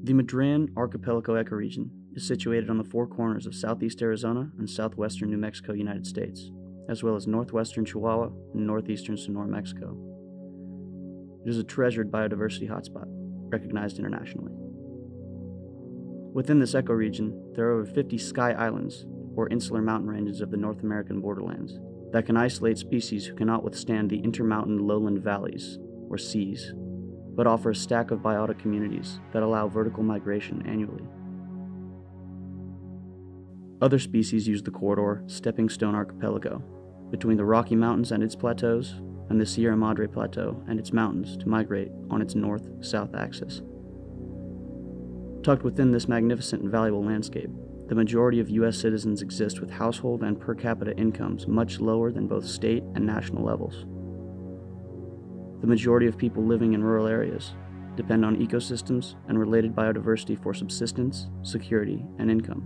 The Madrean Archipelago ecoregion is situated on the four corners of southeast Arizona and southwestern New Mexico, United States, as well as northwestern Chihuahua and northeastern Sonora, Mexico. It is a treasured biodiversity hotspot, recognized internationally. Within this ecoregion, there are over 50 sky islands, or insular mountain ranges of the North American borderlands, that can isolate species who cannot withstand the intermountain lowland valleys, or seas, but offer a stack of biotic communities that allow vertical migration annually. Other species use the corridor Stepping Stone Archipelago, between the Rocky Mountains and its plateaus, and the Sierra Madre Plateau and its mountains to migrate on its north-south axis. Tucked within this magnificent and valuable landscape, the majority of U.S. citizens exist with household and per capita incomes much lower than both state and national levels. The majority of people living in rural areas depend on ecosystems and related biodiversity for subsistence, security, and income.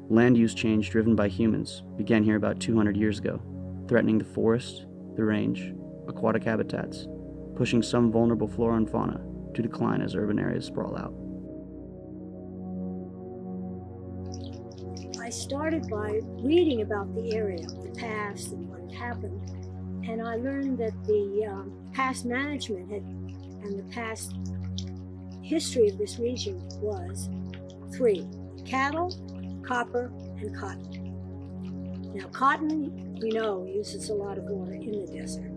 Land use change driven by humans began here about 200 years ago, threatening the forest, the range, aquatic habitats, pushing some vulnerable flora and fauna to decline as urban areas sprawl out. I started by reading about the area, the past, and what had happened, and I learned that the past management and the past history of this region was 3: cattle, copper, and cotton. Now, cotton, we know, uses a lot of water in the desert.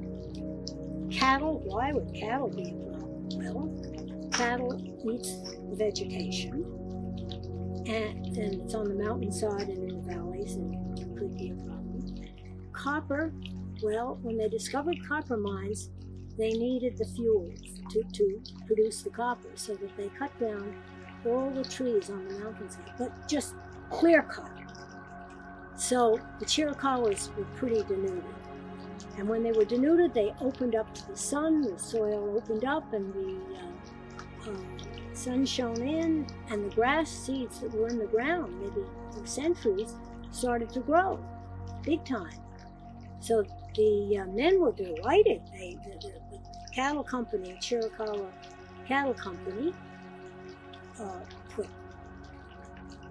Cattle, why would cattle be a problem? Well, cattle eats vegetation, and it's on the mountainside and in the valleys, and it could be a problem. Copper, well, when they discovered copper mines, they needed the fuel to produce the copper, so that they cut down all the trees on the mountainside, but just clear cut. So the Chiricahuas were pretty denuded. And when they were denuded, they opened up to the sun, the soil opened up, and the sun shone in, and the grass seeds that were in the ground, maybe for centuries, started to grow big time. So the men were delighted. The cattle company, Chiricahua Cattle Company, put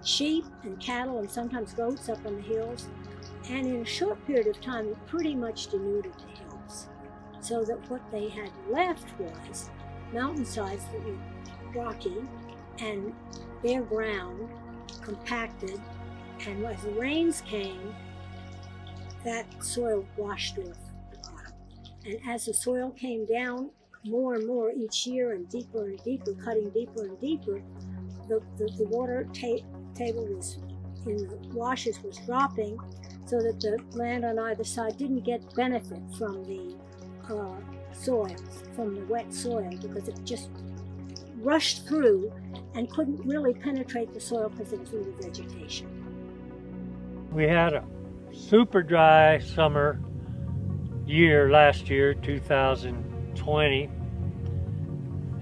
sheep and cattle and sometimes goats up on the hills, and in a short period of time it pretty much denuded the hills, so that what they had left was mountainsides that were rocky and bare ground, compacted, and as the rains came, that soil washed off the bottom. And as the soil came down more and more each year and deeper, cutting deeper and deeper, the water table was in the washes was dropping, so that the land on either side didn't get benefit from the soils, from the wet soil, because it just rushed through and couldn't really penetrate the soil because there was little vegetation. We had a super dry summer year last year, 2020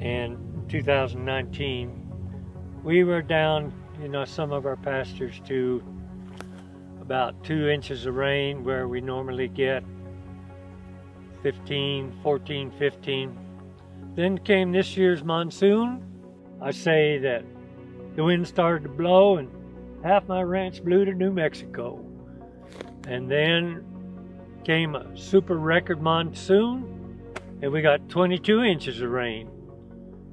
and 2019. We were down, some of our pastures to about 2 inches of rain, where we normally get 14, 15. Then came this year's monsoon. I say that the wind started to blow and half my ranch blew to New Mexico. And then came a super record monsoon, and we got 22 inches of rain.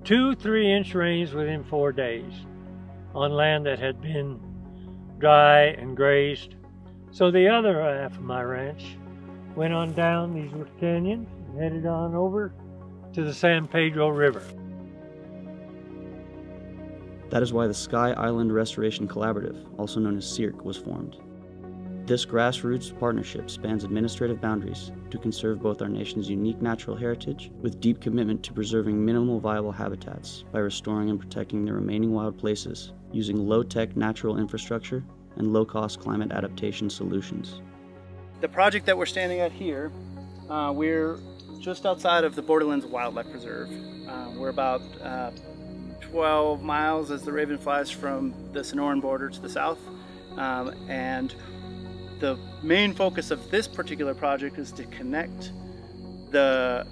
2 3-inch rains within 4 days on land that had been dry and grazed. So the other half of my ranch went on down these little canyons and headed on over to the San Pedro River. That is why the Sky Island Restoration Collaborative, also known as SIRC, was formed. This grassroots partnership spans administrative boundaries to conserve both our nation's unique natural heritage with deep commitment to preserving minimal viable habitats by restoring and protecting the remaining wild places using low-tech natural infrastructure and low-cost climate adaptation solutions. The project that we're standing at here, we're just outside of the Borderlands Wildlife Preserve. We're about 12 miles as the raven flies from the Sonoran border to the south, and the main focus of this particular project is to connect the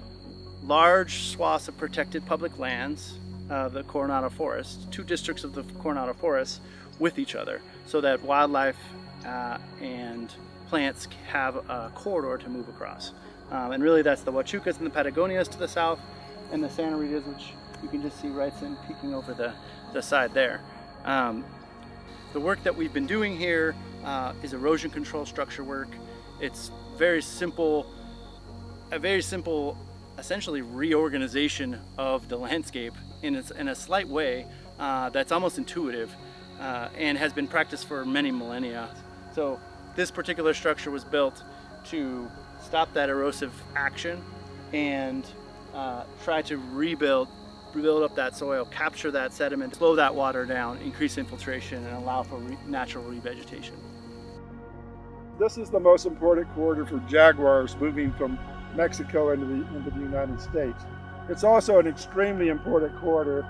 large swaths of protected public lands the Coronado Forest, 2 districts of the Coronado Forest with each other, so that wildlife and plants have a corridor to move across. And really that's the Huachucas and the Patagonias to the south, and the Santa Ritas, which you can just see right in peeking over the side there. The work that we've been doing here is erosion control structure work. It's very simple, essentially reorganization of the landscape in a slight way that's almost intuitive and has been practiced for many millennia. So this particular structure was built to stop that erosive action and try to rebuild up that soil, capture that sediment, slow that water down, increase infiltration, and allow for natural revegetation. This is the most important corridor for jaguars moving from Mexico into the United States. It's also an extremely important corridor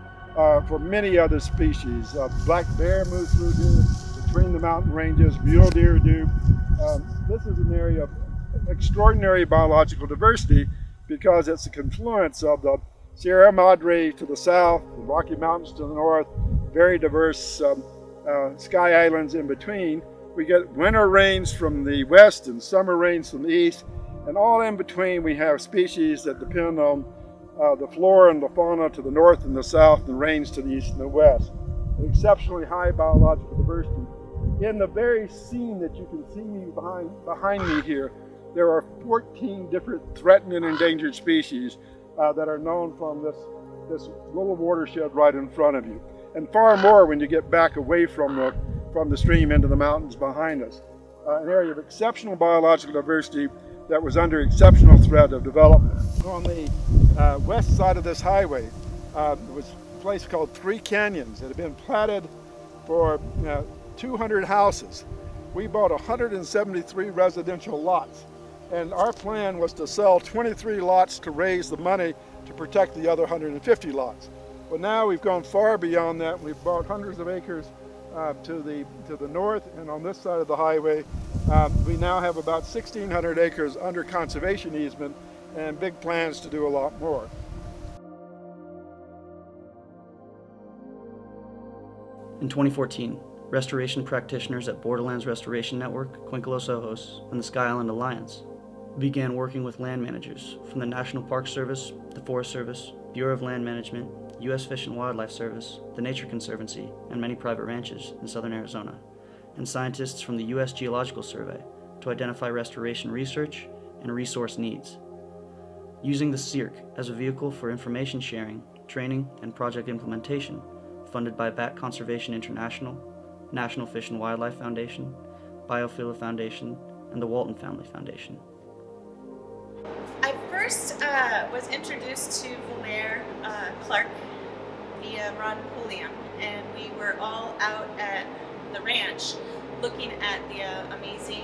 for many other species. Black bear moves through here, between the mountain ranges, mule deer do. This is an area of extraordinary biological diversity because it's a confluence of the Sierra Madre to the south, the Rocky Mountains to the north, very diverse sky islands in between. We get winter rains from the west and summer rains from the east, and all in between we have species that depend on the flora and the fauna to the north and the south, and rains to the east and the west. An exceptionally high biological diversity. In the very scene that you can see me behind me here, there are 14 different threatened and endangered species that are known from this little watershed right in front of you, and far more when you get back away from the stream into the mountains behind us. An area of exceptional biological diversity that was under exceptional threat of development. On the west side of this highway, there was a place called 3 Canyons that had been platted for 200 houses. We bought 173 residential lots, and our plan was to sell 23 lots to raise the money to protect the other 150 lots. But now we've gone far beyond that. We've bought hundreds of acres to the north, and on this side of the highway we now have about 1,600 acres under conservation easement and big plans to do a lot more. In 2014, restoration practitioners at Borderlands Restoration Network, Cuenca Los Ojos, and the Sky Island Alliance began working with land managers from the National Park Service, the Forest Service, Bureau of Land Management, U.S. Fish and Wildlife Service, the Nature Conservancy, and many private ranches in southern Arizona, and scientists from the U.S. Geological Survey to identify restoration research and resource needs. Using the SIRC as a vehicle for information sharing, training, and project implementation, funded by Bat Conservation International, National Fish and Wildlife Foundation, Biophila Foundation, and the Walton Family Foundation. I first was introduced to Valere Clark via Ron Pulliam, and we were all out at the ranch looking at the amazing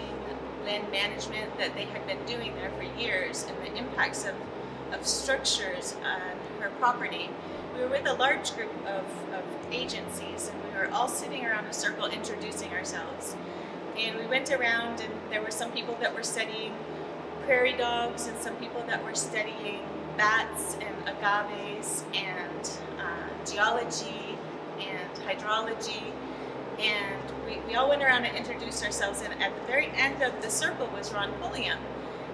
land management that they had been doing there for years and the impacts of structures on her property. We were with a large group of agencies, and we were all sitting around a circle introducing ourselves. And we went around, and there were some people that were studying prairie dogs and some people that were studying bats and agaves and geology and hydrology, and we all went around and introduced ourselves, and at the very end of the circle was Ron Pulliam,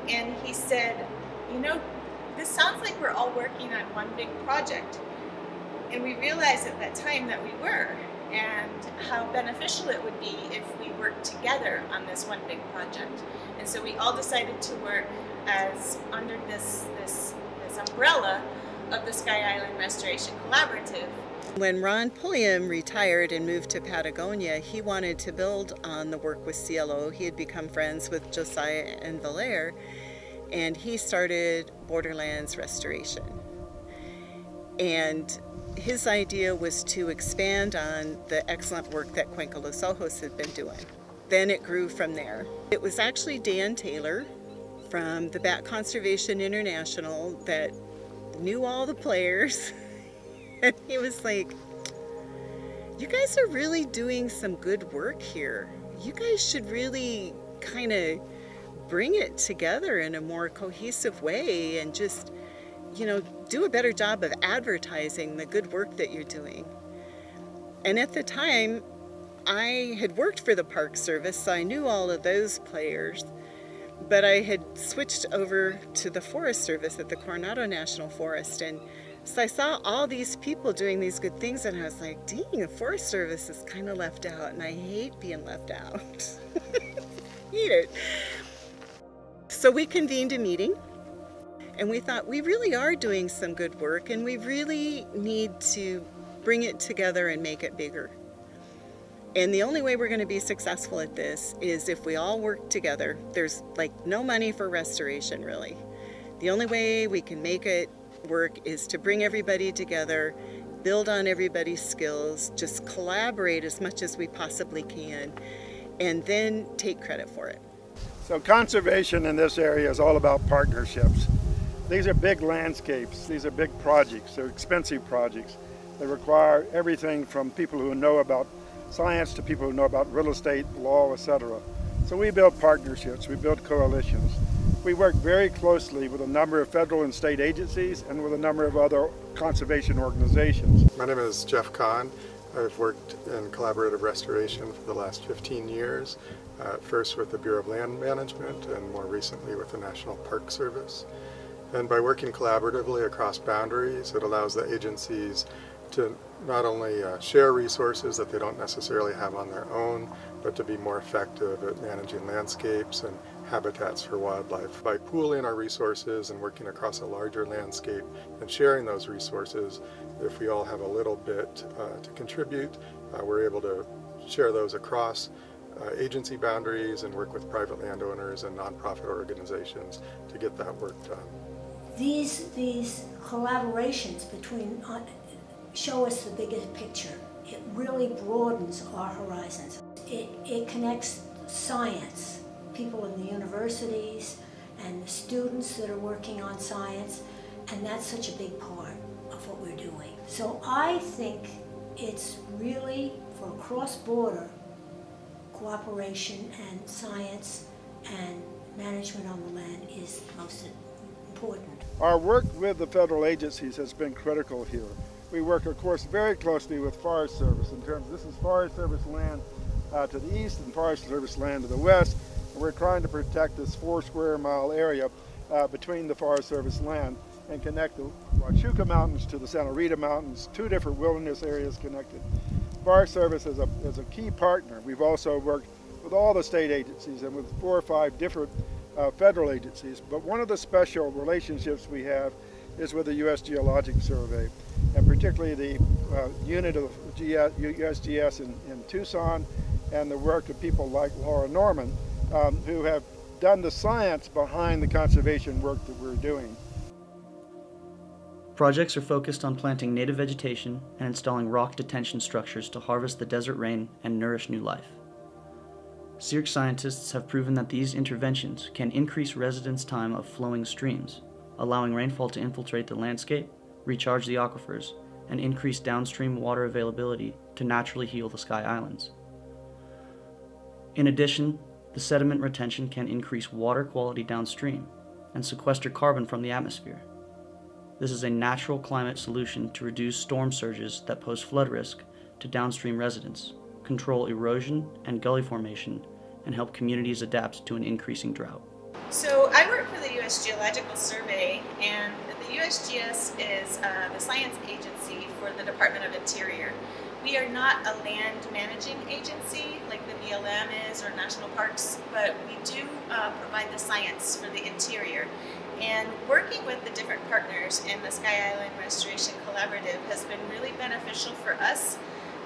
and he said, you know, this sounds like we're all working on one big project. And we realized at that time that we were, and how beneficial it would be if we worked together on this one big project. And so we all decided to work as under this umbrella of the Sky Island Restoration Collaborative. When Ron Pulliam retired and moved to Patagonia, he wanted to build on the work with CLO. He had become friends with Josiah and Valere, and he started Borderlands Restoration. And his idea was to expand on the excellent work that Cuenca Los Ojos had been doing. Then it grew from there. It was actually Dan Taylor from the Bat Conservation International that knew all the players. And he was like, you guys are really doing some good work here. You guys should really kind of bring it together in a more cohesive way and just, you know, do a better job of advertising the good work that you're doing. And at the time, I had worked for the Park Service, so I knew all of those players, but I had switched over to the Forest Service at the Coronado National Forest, and so I saw all these people doing these good things, and I was like, dang, the Forest Service is kind of left out, and I hate being left out. Hate it. So we convened a meeting, and we thought we really are doing some good work, and we really need to bring it together and make it bigger. And the only way we're going to be successful at this is if we all work together. There's like no money for restoration, really. The only way we can make it work is to bring everybody together, build on everybody's skills, just collaborate as much as we possibly can, and then take credit for it. So conservation in this area is all about partnerships. These are big landscapes, these are big projects, they're expensive projects. They require everything from people who know about science to people who know about real estate, law, etc. So we build partnerships, we build coalitions. We work very closely with a number of federal and state agencies and with a number of other conservation organizations. My name is Jeff Kahn. I've worked in collaborative restoration for the last 15 years, first with the Bureau of Land Management and more recently with the National Park Service. And by working collaboratively across boundaries, it allows the agencies to not only share resources that they don't necessarily have on their own, but to be more effective at managing landscapes and habitats for wildlife. By pooling our resources and working across a larger landscape and sharing those resources, if we all have a little bit to contribute, we're able to share those across agency boundaries and work with private landowners and nonprofit organizations to get that work done. These collaborations between show us the biggest picture. It really broadens our horizons. It connects science, people in the universities and the students that are working on science, and that's such a big part of what we're doing. So I think it's really for cross-border cooperation, and science and management on the land is most important. Our work with the federal agencies has been critical here. We work, of course, very closely with Forest Service in terms, this is Forest Service land to the east and Forest Service land to the west. And we're trying to protect this 4 square mile area between the Forest Service land and connect the Huachuca Mountains to the Santa Rita Mountains, 2 different wilderness areas connected. Forest Service is a key partner. We've also worked with all the state agencies and with 4 or 5 different federal agencies. But one of the special relationships we have is with the U.S. Geological Survey, and particularly the unit of USGS in Tucson, and the work of people like Laura Norman, who have done the science behind the conservation work that we're doing. Projects are focused on planting native vegetation and installing rock detention structures to harvest the desert rain and nourish new life. SIRC scientists have proven that these interventions can increase residents' time of flowing streams, allowing rainfall to infiltrate the landscape, recharge the aquifers, and increase downstream water availability to naturally heal the Sky Islands. In addition, the sediment retention can increase water quality downstream and sequester carbon from the atmosphere. This is a natural climate solution to reduce storm surges that pose flood risk to downstream residents, control erosion and gully formation, and help communities adapt to an increasing drought. So I work for the U.S. Geological Survey, and the USGS is the science agency for the Department of Interior. We are not a land managing agency like the BLM is or national parks, but we do provide the science for the interior. And working with the different partners in the Sky Island Restoration Collaborative has been really beneficial for us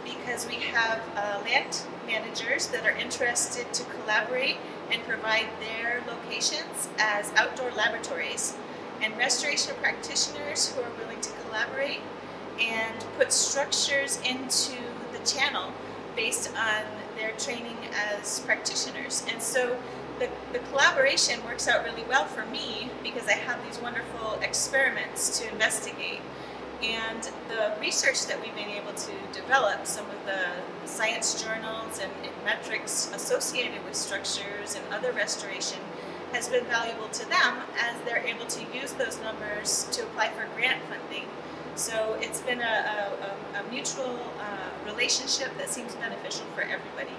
because we have land managers that are interested to collaborate and provide their locations as outdoor laboratories, and restoration practitioners who are willing to collaborate and put structures into the channel based on their training as practitioners. And so the collaboration works out really well for me because I have these wonderful experiments to investigate. And the research that we've been able to develop, some of the science journals and metrics associated with structures and other restoration, has been valuable to them as they're able to use those numbers to apply for grant funding. So it's been a mutual relationship that seems beneficial for everybody.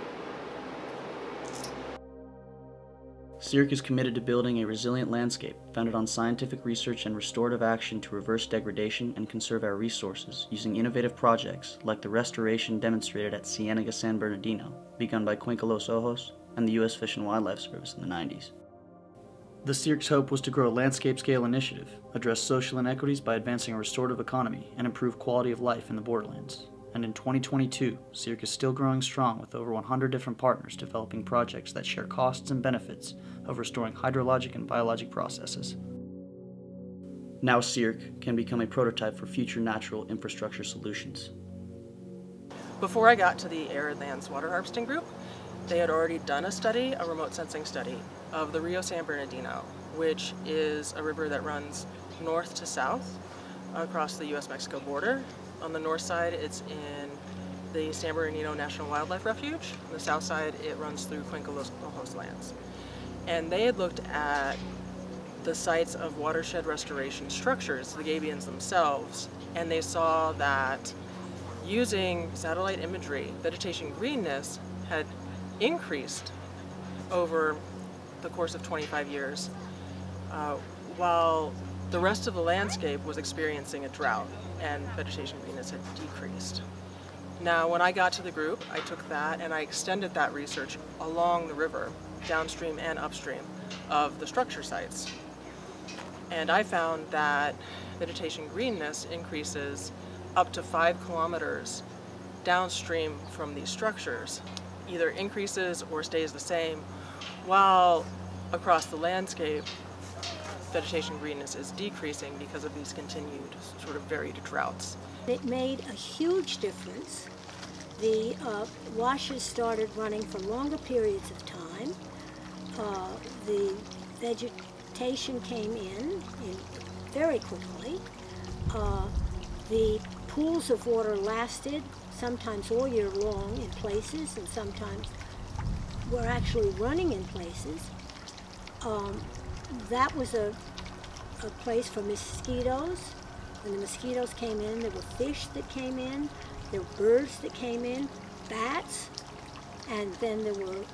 SIRC is committed to building a resilient landscape founded on scientific research and restorative action to reverse degradation and conserve our resources using innovative projects like the restoration demonstrated at Ciénaga San Bernardino, begun by Cuenca Los Ojos and the U.S. Fish and Wildlife Service in the 90s. The SIRC's hope was to grow a landscape-scale initiative, address social inequities by advancing a restorative economy, and improve quality of life in the borderlands. And in 2022, SIRC is still growing strong with over 100 different partners developing projects that share costs and benefits of restoring hydrologic and biologic processes. Now SIRC can become a prototype for future natural infrastructure solutions. Before I got to the Aridlands water harvesting group, they had already done a study, a remote sensing study, of the Rio San Bernardino, which is a river that runs north to south across the U.S.-Mexico border. On the north side, it's in the San Bernardino National Wildlife Refuge. On the south side, it runs through Cuenca Los Ojos lands. And they had looked at the sites of watershed restoration structures, the gabions themselves, and they saw that using satellite imagery, vegetation greenness had increased over the course of 25 years, while the rest of the landscape was experiencing a drought and vegetation greenness had decreased. Now, when I got to the group, I took that and I extended that research along the river, downstream and upstream of the structure sites. And I found that vegetation greenness increases up to 5 kilometers downstream from these structures, either increases or stays the same, while across the landscape, vegetation greenness is decreasing because of these continued sort of varied droughts. It made a huge difference. The washes started running for longer periods of time. The vegetation came in very quickly. The pools of water lasted sometimes all year long in places, and sometimes were actually running in places. That was a place for mosquitoes. When the mosquitoes came in, there were fish that came in, there were birds that came in, bats, and then there were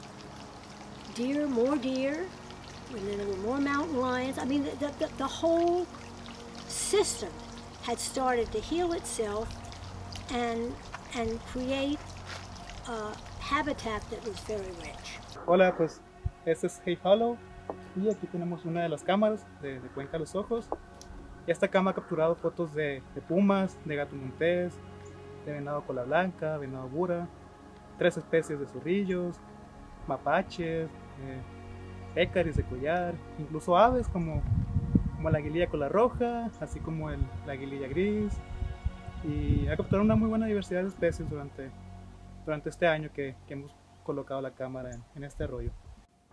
deer, more deer, and then there were more mountain lions. I mean, the whole system had started to heal itself and create a habitat that was very rich. Hola, pues este es Hey Hollow y aquí tenemos una de las cámaras de Cuenca Los Ojos. Y esta cámara ha capturado fotos de pumas, de gato montés, de venado cola blanca, venado bura, 3 especies de zorrillos, mapaches, pécaris de collar, incluso aves como la aguililla cola roja, así como la aguililla gris. Y ha capturado una muy buena diversidad de especies durante este año que hemos colocado la cámara en este arroyo.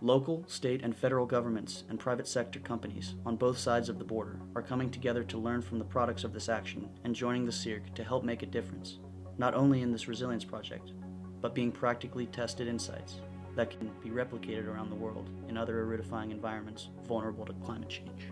Local, state, and federal governments and private sector companies on both sides of the border are coming together to learn from the products of this action and joining the SIRC to help make a difference, not only in this resilience project, but being practically tested insights that can be replicated around the world in other aridifying environments vulnerable to climate change.